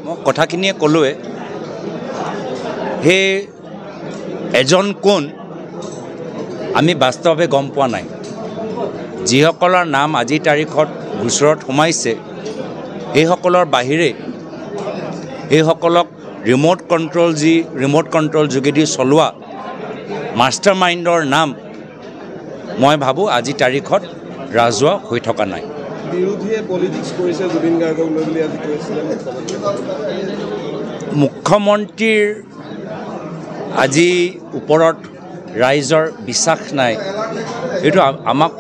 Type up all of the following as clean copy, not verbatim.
মই কথাখিনিয়ে ক'লোৱে সেই এজন কোন আমি বাস্তৱে গম পোৱা নাই যিসকলৰ নাম আজিৰ তাৰিখত গোচৰত সোমাইছে সেইসকলৰ বাহিৰে এইসকলক ৰিম'ট কণ্ট্ৰল যোগেদি চলোৱা মাষ্টাৰ মাইণ্ডৰ নাম মই ভাবোঁ আজি তাৰিখত ৰাজহুৱা হৈ থকা নাই বিৰোধীয়ে পলিটিক্স কৰিছে জুবিন গাৰ্গক লৈ বুলি আজি কৈছিলে মুখ্যমন্ত্ৰীৰ আজি ওপৰত ৰাইজৰ বিশ্বাস নাই এইটো আমাক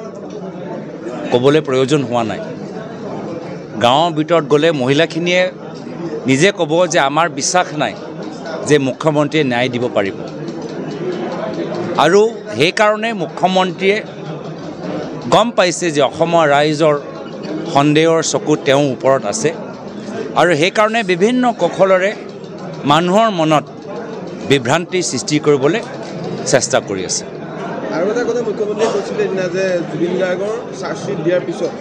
ক'বলৈ প্ৰয়োজন হোৱা নাই গাঁৱৰ ভিতৰত গ'লে মহিলাখিনিয়ে নিজে ক'ব যে আমাৰ বিশ্বাস নাই যে মুখ্যমন্ত্ৰীয়ে ন্যায় দিব পাৰিব আৰু সেইকাৰণে মুখ্যমন্ত্ৰীয়ে গম পাইছে যে অসমৰ ৰাইজৰ সন্দেহৰ চকু তেওঁৰ ওপৰত আছে আৰু সেইকাৰণে বিভিন্ন কৌশলেৰে মানুহৰ মনত বিভ্ৰান্তি সৃষ্টি কৰিবলৈ চেষ্টা কৰি আছে আৰু এটা কথা মুখ্যমন্ত্ৰীয়ে কৈছিলে দিনা যে জুবিন গাৰ্গৰ চাৰ্জশ্বিট দিয়াৰ পিছত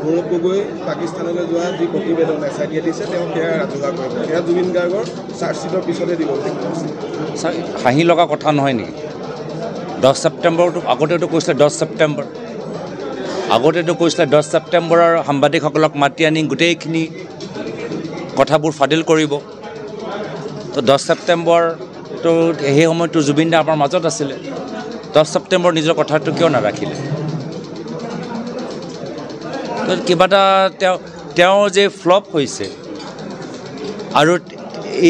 গৌৰৱ গগৈ পাকিস্তানলৈ যোৱা যি প্ৰতিবেদন এছআইটিয়ে দিছে তেওঁ সেয়া ৰাজহুৱা কৰিব সেয়া জুবিন গাৰ্গৰ চাৰ্জশ্বিটৰ পিছতে দিব হাঁহি লগা কথা নহয় নেকি 10 ছেপ্টেম্বৰটো আগতেতো কৈছিলে 10 ছেপ্টেম্বৰ আগতেতো কৈছিলে 10 ছেপ্টেম্বৰৰ সাংবাদিকসকলক মাতি আনি গোটেইখিনি কথাবোৰ ফাদিল কৰিব তো 10 ছেপ্টেম্বৰটো সেই সময়তো জুবিন দা আমাৰ মাজত আছিলে 10 ছেপ্টেম্বৰ নিজৰ কথাটো কিয় নাৰাখিলে তো কিবা এটা তেওঁ যে ফ্লপ হৈছে আৰু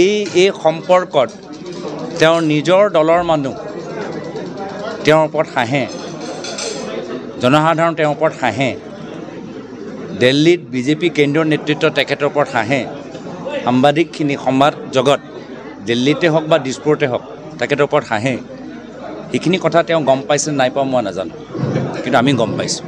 এই সম্পৰ্কত তেওঁৰ নিজৰ দলৰ মানুহ তেওঁৰ ওপৰত হাঁহে জনসাধাৰণ তেওঁৰ ওপৰত হাঁহে দিল্লীত বিজেপি কেন্দ্ৰীয় নেতৃত্ব তেখেতৰ ওপৰত হাঁহে সাংবাদিকখিনি সংবাদ জগত দিল্লীতে হওক বা দিছপুৰতে হওক তেখেতৰ ওপৰত হাঁহে এইখিনি কথা তেওঁ গম পাইছে নাই পোৱা মই নাজানো কিন্তু আমি গম পাইছোঁ